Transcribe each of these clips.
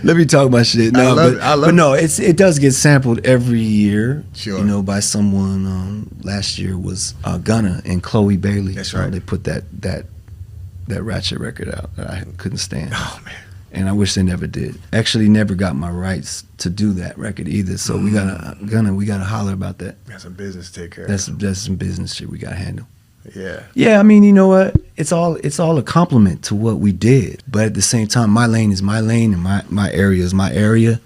Let me talk my shit. No, but no, it does get sampled every year. Sure. You know, by someone. Last year was Gunna and Chloe Bailey. That's right. They put that Ratchet record out that I couldn't stand. Oh man. And I wish they never did. Actually, never got my rights to do that record either. So we gotta holler about that. That's some business to take care of. That's some business shit we gotta handle. Yeah. Yeah, I mean, you know what? It's all a compliment to what we did. But at the same time, my lane is my lane and my area is my area.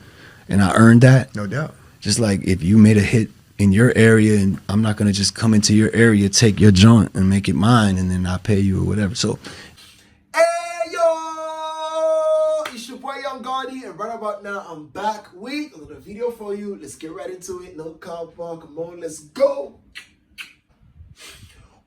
And I earned that. No doubt. Just like if you made a hit in your area and I'm not gonna just come into your area, take your joint and make it mine and then I'll pay you or whatever. So Jon, and right about now I'm back with another video for you. Let's get right into it. No car park, come on, let's go.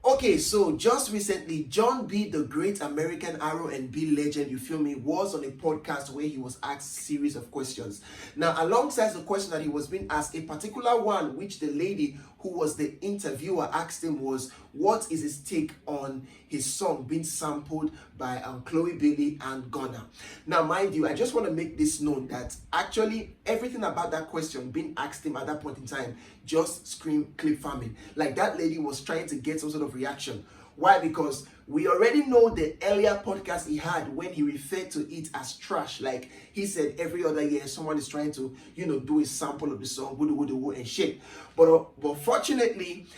Okay, so just recently, Jon B, the great American R&B legend, you feel me, was on a podcast where he was asked a series of questions. Now, alongside the question that he was being asked, a particular one which the lady who was the interviewer asked him was, what is his take on his song being sampled by Chloe Bailey and Gunna? Now, mind you, I just want to make this known that actually everything about that question being asked him at that point in time just screamed clip farming. Like that lady was trying to get some sort of reaction. Why? Because we already know the earlier podcast he had when he referred to it as trash. Like he said every other year someone is trying to, you know, do a sample of the song, woo and shit. But fortunately,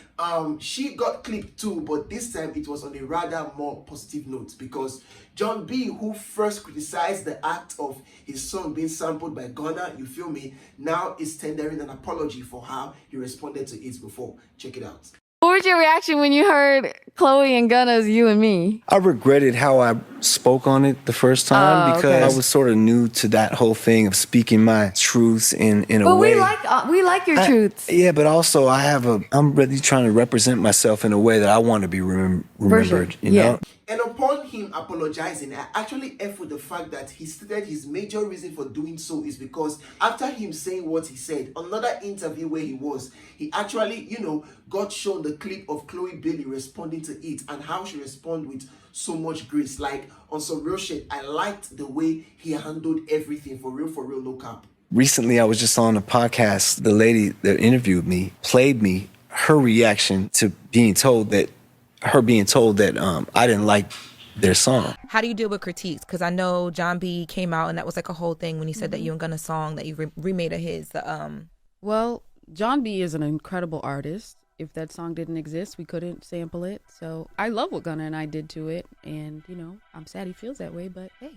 she got clipped too, but this time it was on a rather more positive note because Jon B, who first criticized the act of his song being sampled by Gunna, you feel me, now is tendering an apology for how he responded to it before. Check it out. What was your reaction when you heard Chloe and Gunna's You and Me? I regretted how I spoke on it the first time because I was sort of new to that whole thing of speaking my truths in a way. But we like your truths. Yeah, but also I'm really trying to represent myself in a way that I want to be remembered, you know? And upon him apologizing, I actually F with the fact that he stated his major reason for doing so is because after him saying what he said, another interview where he actually, you know, got shown the clip of Chloe Bailey responding to it and how she responded with so much grace. Like on some real shit, I liked the way he handled everything for real, no cap. Recently, I was just on a podcast. The lady that interviewed me played me her reaction to being told that I didn't like their song. How do you deal with critiques? Because I know Jon B came out and that was like a whole thing when he said that you and Gunna's song that you remade of his. Well, Jon B is an incredible artist. If that song didn't exist, we couldn't sample it. So I love what Gunna and I did to it. And, you know, I'm sad he feels that way. But, hey,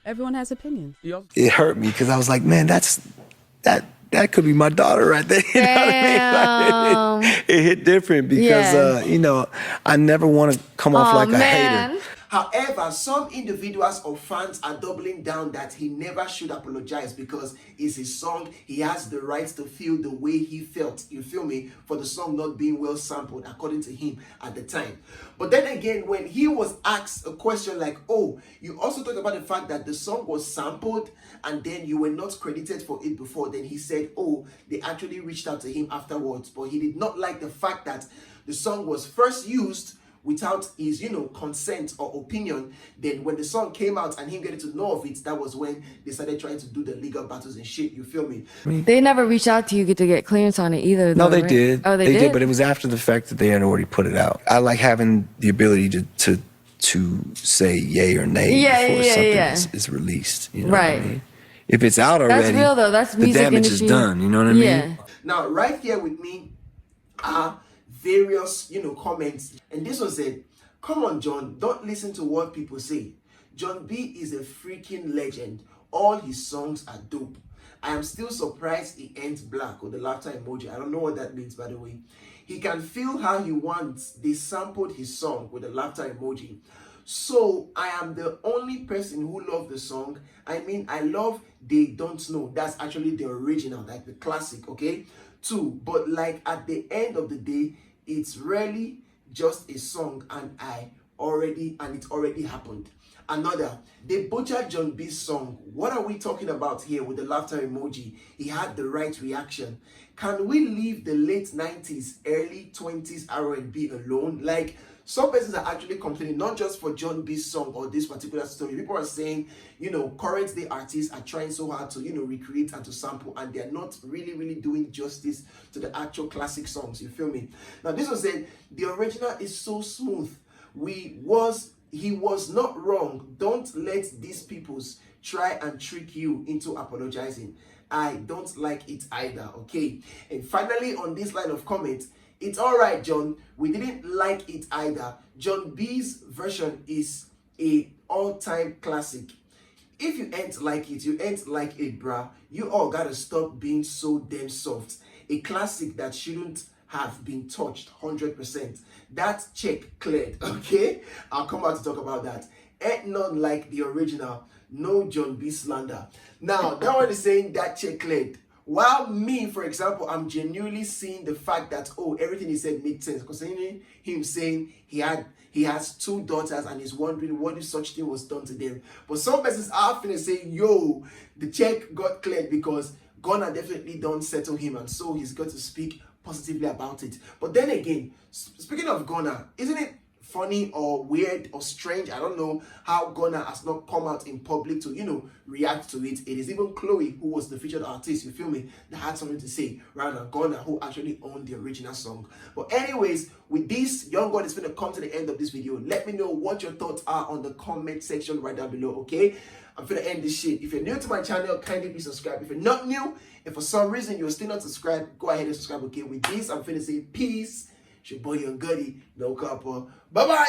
everyone has opinions. It hurt me because I was like, man, that could be my daughter right there. You know what I mean? Like, it hit different because, you know, I never want to come off like a hater. However, some individuals or fans are doubling down that he never should apologize because it's his song. He has the right to feel the way he felt, you feel me, for the song not being well sampled according to him at the time. But then again, when he was asked a question like, oh, you also talked about the fact that the song was sampled and then you were not credited for it before, then he said, oh, they actually reached out to him afterwards. But he did not like the fact that the song was first used without his, you know, consent or opinion. Then when the song came out and him getting to know of it, that was when they started trying to do the legal battles and shit, you feel me? They never reached out to you to get clearance on it either, though, No, they right? did. Oh, they did? But it was after the fact that they had already put it out. I like having the ability to say yay or nay before something is released. You know what I mean? If it's out already, that's real, though. That's music the damage industry. is done. You know what I mean? Yeah. Now, right here with me are various, you know, comments. And this one said, come on, Jon, don't listen to what people say. Jon B is a freaking legend. All his songs are dope. I am still surprised he ends black with the laughter emoji. I don't know what that means, by the way. He can feel how he wants. They sampled his song with the laughter emoji. So I am the only person who loved the song. I mean, I love They Don't Know. That's actually the original, like the classic, okay? Too. But like at the end of the day, it's really just a song and it already happened. Another, they butchered Jon B's song. What are we talking about here with the laughter emoji? He had the right reaction. Can we leave the late 90s, early 20s R&B alone? Like, some persons are actually complaining, not just for Jon B's song or this particular story. People are saying, you know, current day artists are trying so hard to, you know, recreate and to sample, and they're not really doing justice to the actual classic songs. You feel me? Now, this was said, the original is so smooth. He was not wrong. Don't let these peoples try and trick you into apologizing. I don't like it either, okay? And finally, on this line of comment, it's all right, John. We didn't like it either. Jon B's version is a all-time classic. If you ain't like it, you ain't like it, bruh. You all gotta stop being so damn soft. A classic that shouldn't have been touched 100%. That check cleared, okay? I'll come back to talk about that. Ain't none like the original. No Jon B slander. Now, that one is saying that check cleared. While me, for example, I'm genuinely seeing the fact that, oh, everything he said made sense. Concerning him saying he has 2 daughters and he's wondering what if such thing was done to them. But some persons are finna say, yo, the check got cleared because Gunna definitely don't settle him, and so he's got to speak positively about it. But then again, speaking of Gunna, isn't it funny or weird or strange? I don't know how Gunna has not come out in public to, you know, react to it. It is even Chloe, who was the featured artist, you feel me, that had something to say, rather than Gunna, who actually owned the original song. But anyways, with this, Young God is going to come to the end of this video. Let me know what your thoughts are on the comment section right down below, okay? I'm going to end this shit. If you're new to my channel, kindly please subscribe. If you're not new, if for some reason you're still not subscribed, go ahead and subscribe, okay? With this, I'm going to say peace. It's your boy Young Goody, no copper. Bye-bye.